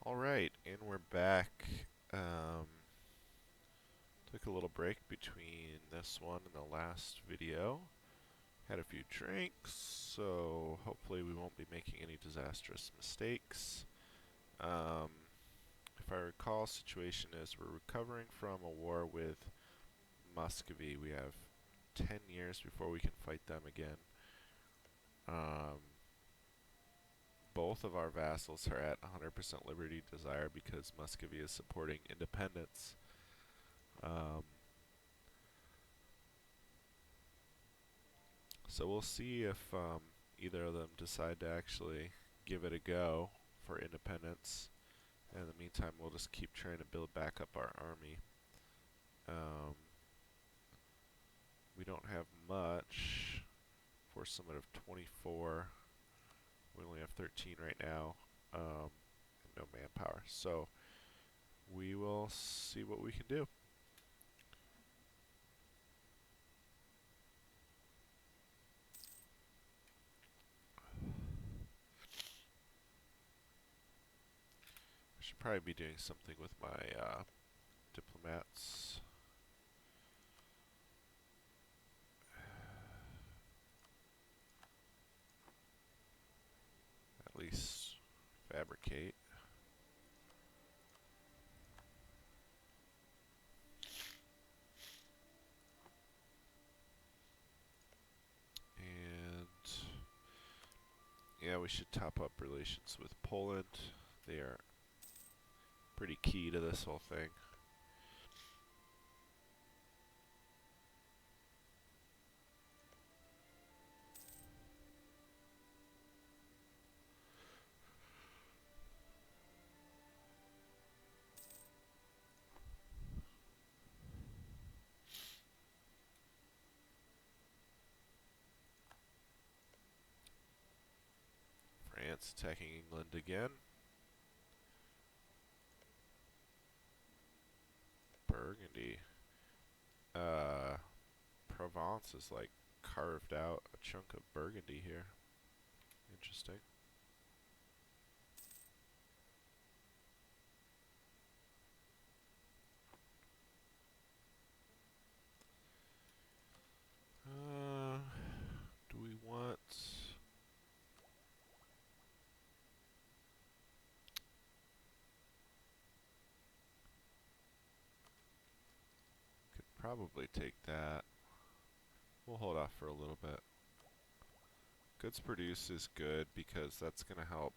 Alright, and we're back. Took a little break between this one and the last video. Had a few drinks, so hopefully we won't be making any disastrous mistakes. If I recall, situation is we're recovering from a war with Muscovy. We have 10 years before we can fight them again. Both of our vassals are at 100% liberty desire because Muscovy is supporting independence. So we'll see if either of them decide to actually give it a go for independence. And in the meantime, we'll just keep trying to build back up our army. We don't have much. Force limit of 24. We only have 13 right now. And no manpower. So we will see what we can do. I should probably be doing something with my diplomats. At least fabricate. And yeah, we should top up relations with Poland. They are pretty key to this whole thing. France attacking England again. Burgundy. Provence is like carved out a chunk of Burgundy here. Interesting. Do we want... Could probably take that. We'll hold off for a little bit. Goods produced is good because that's going to help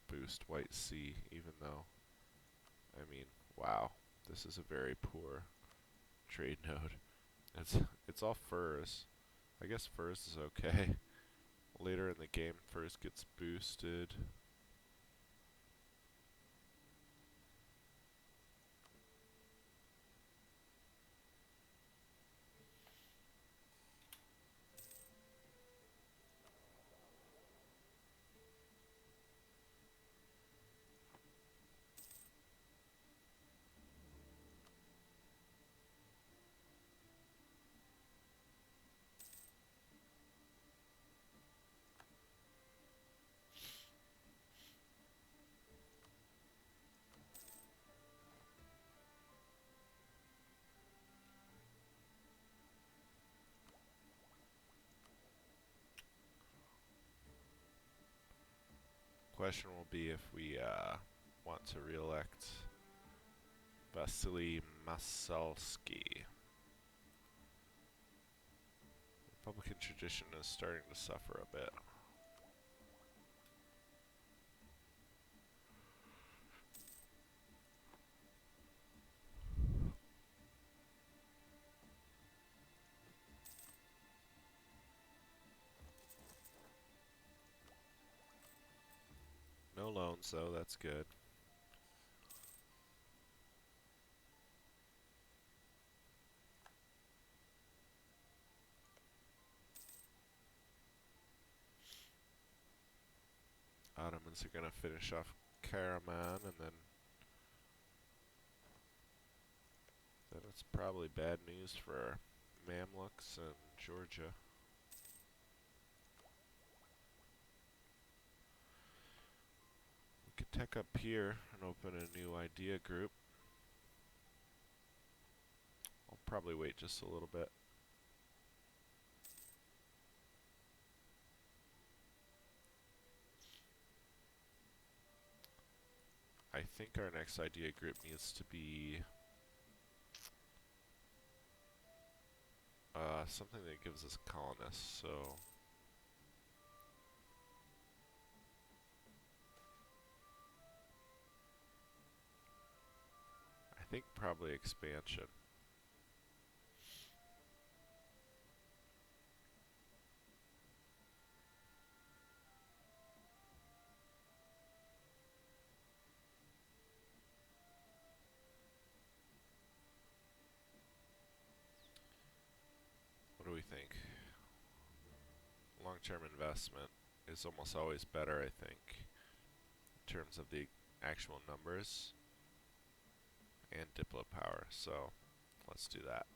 boost White Sea, even though, I mean, wow, this is a very poor trade node. It's all furs. I guess furs is okay. Later in the game, furs gets boosted. Question will be if we want to re-elect Vasily Masalsky. Republican tradition is starting to suffer a bit. No loans though, that's good. Ottomans are going to finish off Karaman, and then it's probably bad news for Mamluks and Georgia. We could tech up here and open a new idea group. I'll probably wait just a little bit. I think our next idea group needs to be something that gives us colonists, so I think probably expansion. What do we think? Long-term investment is almost always better, I think, in terms of the actual numbers and Diplo power, so let's do that.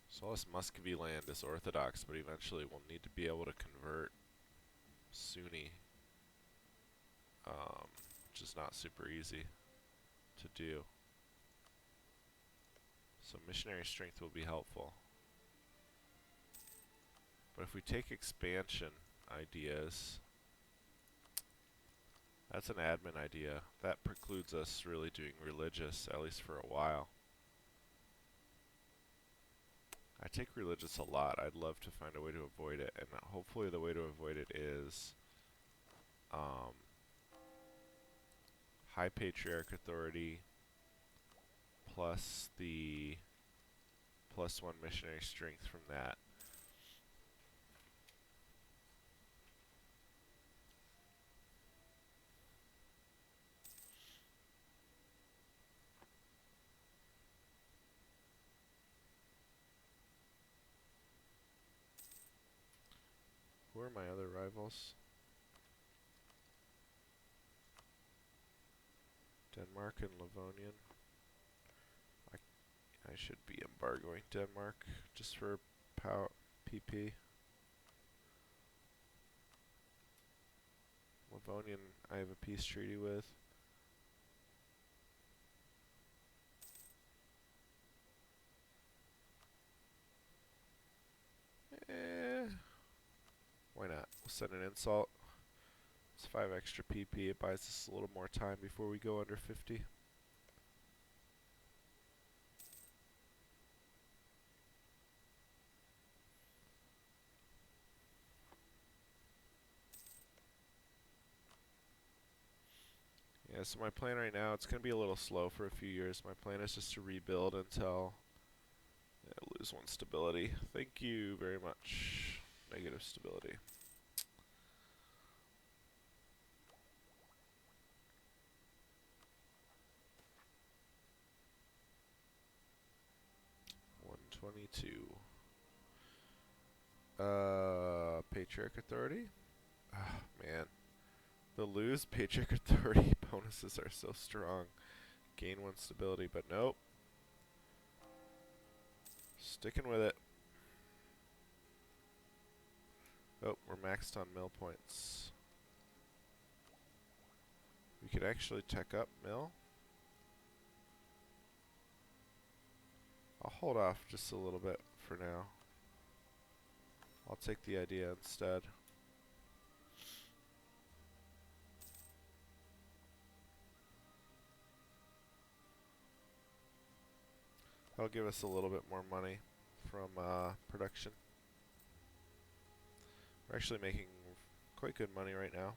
So all this Muscovy land is Orthodox, but eventually we'll need to be able to convert Sunni, which is not super easy to do. So missionary strength will be helpful. But if we take expansion ideas, that's an admin idea. That precludes us really doing religious, at least for a while. I take religious a lot. I'd love to find a way to avoid it, and hopefully the way to avoid it is high patriarch authority plus the +1 missionary strength from that. Who are my other rivals? Denmark and Livonian. I should be embargoing Denmark just for power PP. Livonian I have a peace treaty with. Why not? We'll send an insult. It's 5 extra PP. It buys us a little more time before we go under 50. Yeah, so my plan right now, it's going to be a little slow for a few years. My plan is just to rebuild until I lose 1 stability. Thank you very much. Negative stability. $122. Patriarch Authority? Ah, man. The lose Patriarch Authority bonuses are so strong. Gain 1 stability, but nope. Sticking with it. Oh, we're maxed on mill points. We could actually tech up mill. I'll hold off just a little bit for now. I'll take the idea instead. That'll give us a little bit more money from production. We're actually making quite good money right now.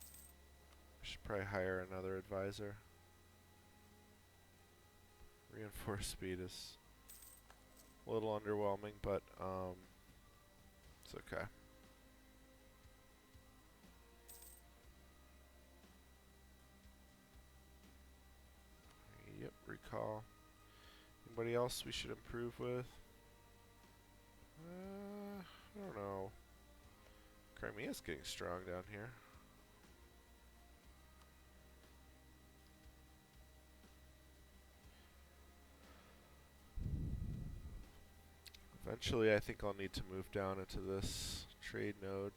I should probably hire another advisor. Reinforced speed is a little underwhelming, but it's okay. Yep, recall. Anybody else we should improve with? I don't know. Crimea's getting strong down here. Eventually I think I'll need to move down into this trade node.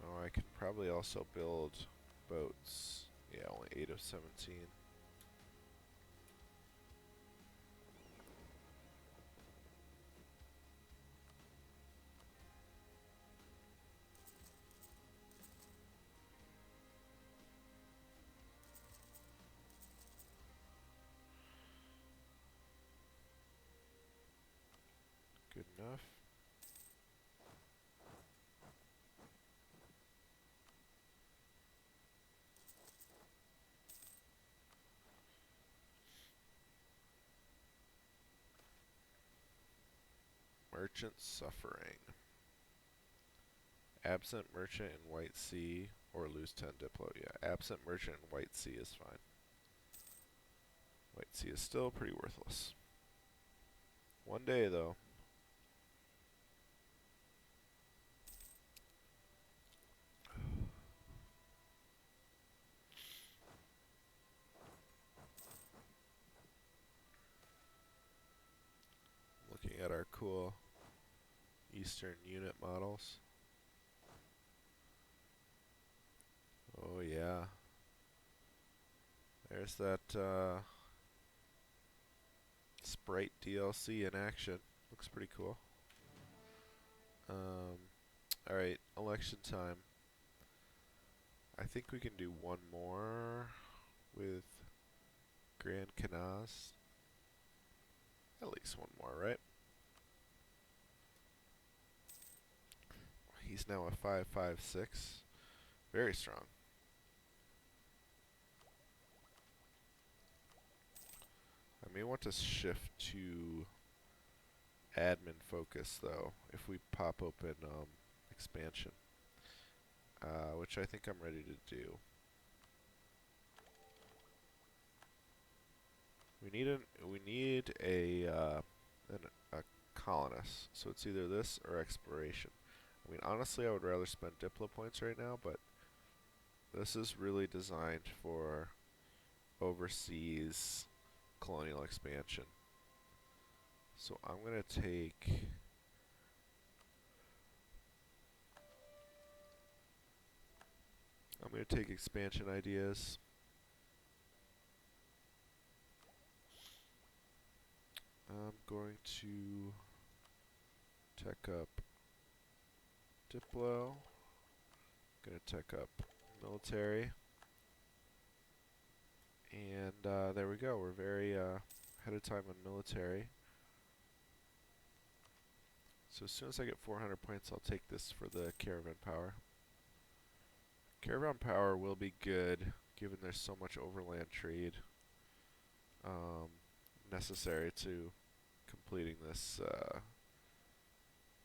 Oh, I can probably also build boats. Yeah, only 8 of 17. Good enough. Merchant suffering. Absent merchant in White Sea or lose 10 Diplo. Yeah, absent merchant in White Sea is fine. White Sea is still pretty worthless. One day though. Looking at our cool Eastern unit models. Oh yeah. There's that Sprite DLC in action. Looks pretty cool. Alright, election time. I think we can do one more with Grand Canaz. At least one more, right? He's now a 556. Very strong. I may want to shift to admin focus though if we pop open expansion, which I think I'm ready to do. We need a colonist, so it's either this or exploration. I mean, honestly, I would rather spend Diplo points right now, but this is really designed for overseas colonial expansion. So I'm gonna take expansion ideas. I'm going to tech up Diplo. Gonna tech up military. And there we go. We're very ahead of time on military. So as soon as I get 400 points, I'll take this for the caravan power. Caravan power will be good, given there's so much overland trade necessary to completing this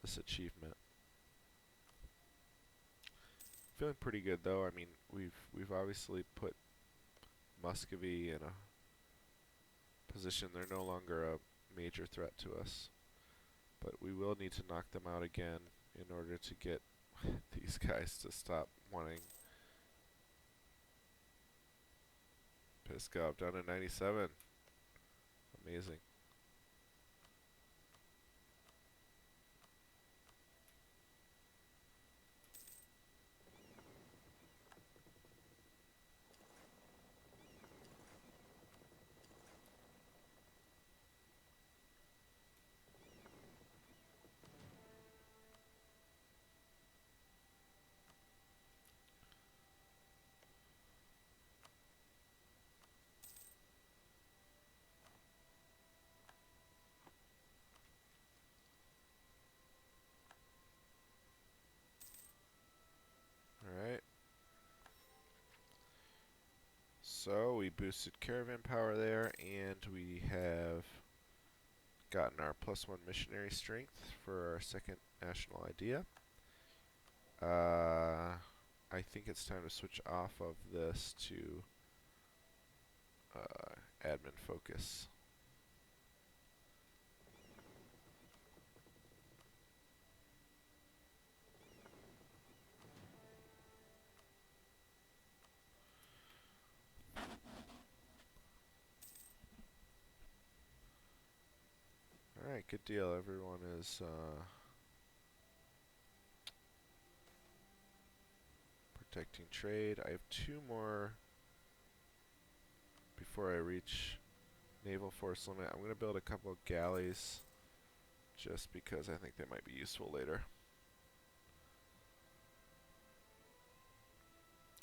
this achievement. Feeling pretty good though. I mean, we've obviously put Muscovy in a position they're no longer a major threat to us, but we will need to knock them out again in order to get these guys to stop wanting Pskov down to 97. Amazing. Alright. So we boosted caravan power there, and we have gotten our +1 missionary strength for our second national idea. I think it's time to switch off of this to admin focus. good deal. Everyone is protecting trade. I have 2 more before I reach naval force limit. I'm going to build a couple of galleys just because I think they might be useful later.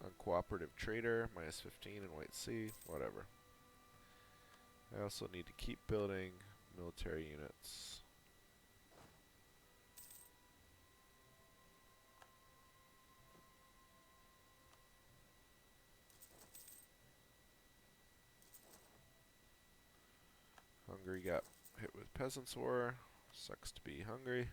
Uncooperative trader, minus 15 in White Sea, whatever. I also need to keep building military units. Hungary got hit with Peasants' War. Sucks to be Hungary.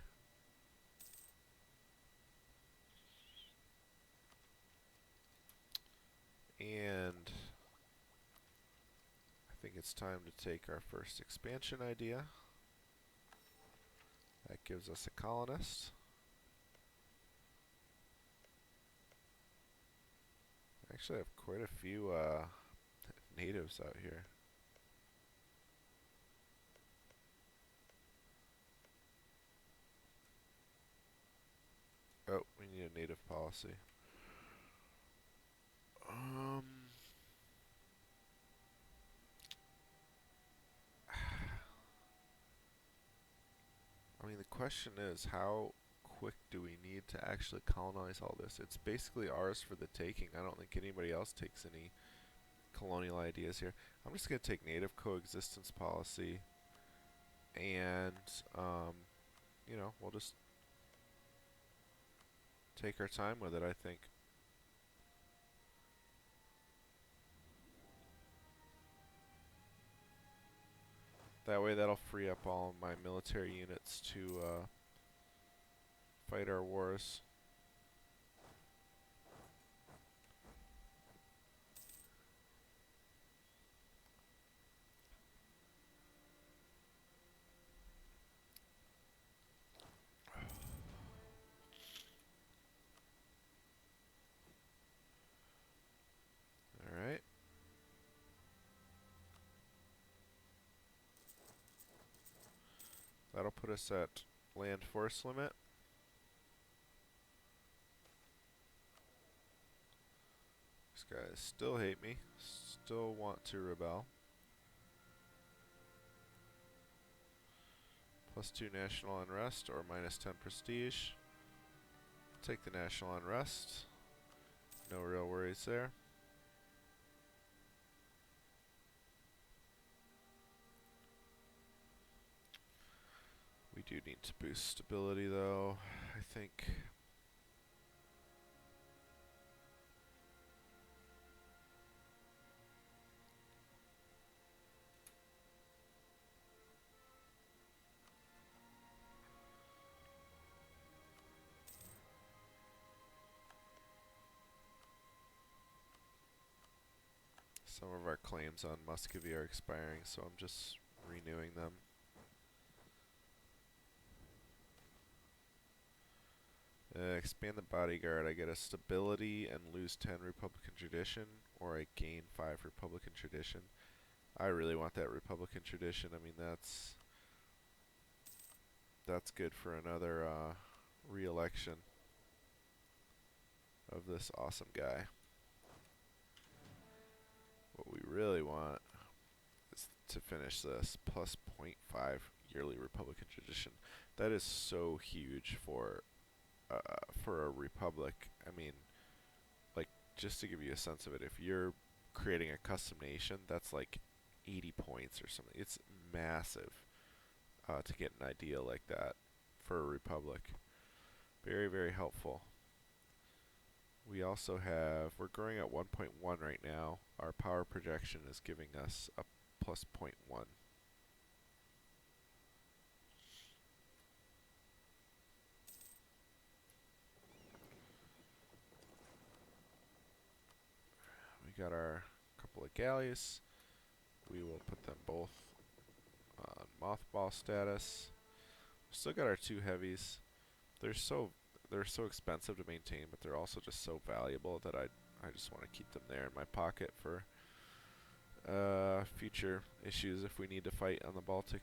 And I think it's time to take our first expansion idea. That gives us a colonist. Actually, I have quite a few natives out here. Oh, we need a native policy. I mean, the question is, how quick do we need to actually colonize all this? It's basically ours for the taking. I don't think anybody else takes any colonial ideas here. I'm just going to take native coexistence policy, and, you know, we'll just take our time with it, I think. That way that'll free up all my military units to fight our wars. Alright. That'll put us at land force limit. These guys still hate me, still want to rebel. +2 national unrest or -10 prestige. Take the national unrest. No real worries there. We do need to boost stability though, I think. Some of our claims on Muscovy are expiring, so I'm just renewing them. Expand the bodyguard. I get a stability and lose 10 Republican tradition, or I gain 5 Republican tradition. I really want that Republican tradition. I mean, that's good for another re-election of this awesome guy. What we really want is to finish this plus 0.5 yearly Republican tradition. That is so huge for a republic. I mean, like, just to give you a sense of it, if you're creating a custom nation, that's like 80 points or something. It's massive to get an idea like that for a republic. Very, very helpful. We also have, we're growing at 1.1 right now. Our power projection is giving us a plus 0.1. We got our couple of galleys. We will put them both on mothball status. We still got our 2 heavies. They're so expensive to maintain, but they're also just so valuable that I just want to keep them there in my pocket for future issues if we need to fight on the Baltic.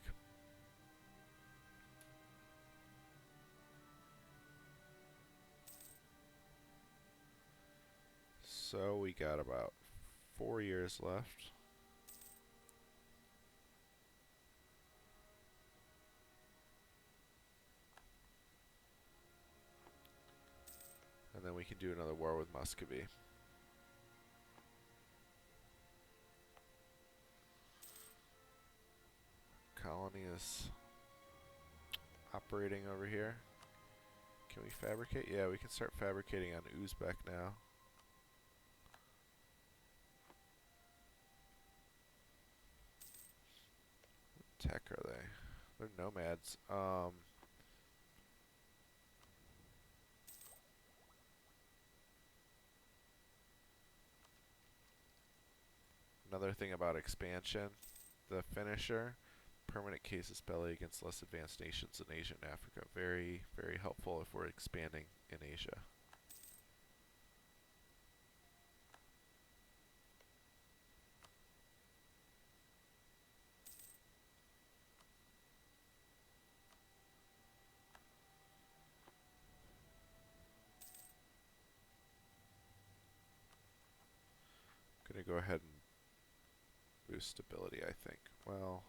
So we got about 4 years left. And then we can do another war with Muscovy. Colony is operating over here. Can we fabricate? Yeah, we can start fabricating on Uzbek now. What tech are they? They're nomads. Another thing about expansion, the finisher, permanent casus belli against less advanced nations in Asia and Africa. Very, very helpful if we're expanding in Asia. Gonna go ahead and boost stability, I think. Well,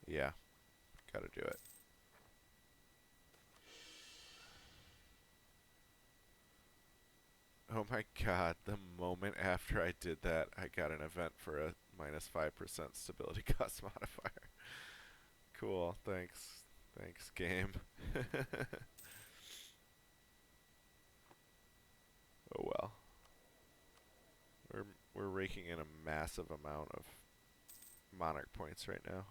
yeah, gotta do it. Oh my god, the moment after I did that, I got an event for a minus 5% stability cost modifier. Cool, thanks. Thanks, game. Oh well. We're raking in a massive amount of monarch points right now.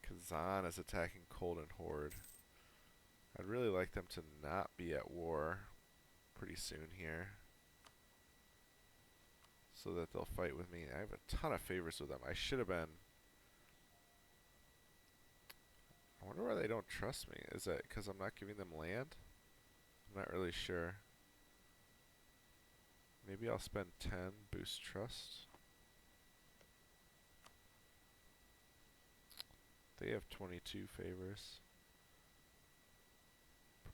Kazan is attacking Kolden Horde. I'd really like them to not be at war pretty soon here, so that they'll fight with me. I have a ton of favors with them. I should have been. I wonder why they don't trust me. Is that because I'm not giving them land? I'm not really sure. Maybe I'll spend 10, boost trust. They have 22 favors.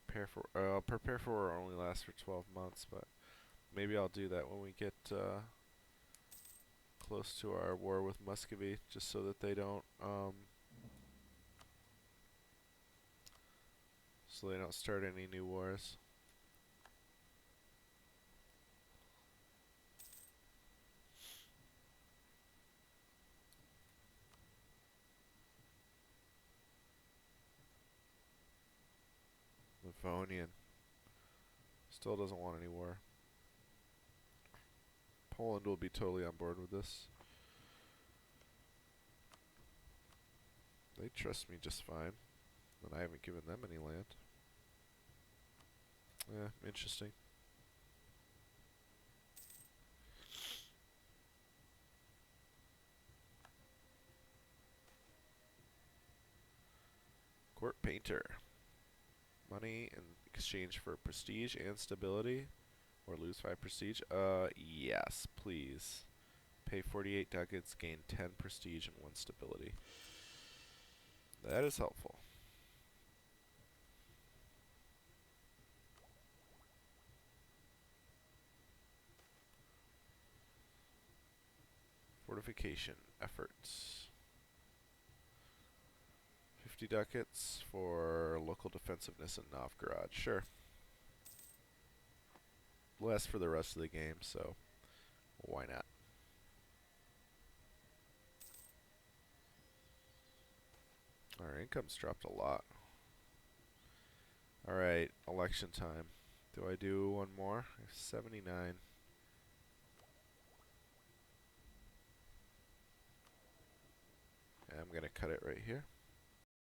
Prepare for war only lasts for 12 months, but maybe I'll do that when we get close to our war with Muscovy, just so that they don't start any new wars. Livonian still doesn't want any war. Poland will be totally on board with this. They trust me just fine, and I haven't given them any land. Yeah, interesting. Court Painter. Money in exchange for prestige and stability, or lose 5 prestige. Yes, please. Pay 48 ducats, gain 10 prestige and 1 stability. That is helpful. Fortification efforts. 50 ducats for local defensiveness in Novgorod. Sure. Less for the rest of the game, so why not? Our income's dropped a lot. Alright, election time. Do I do one more? I have 79. I'm going to cut it right here.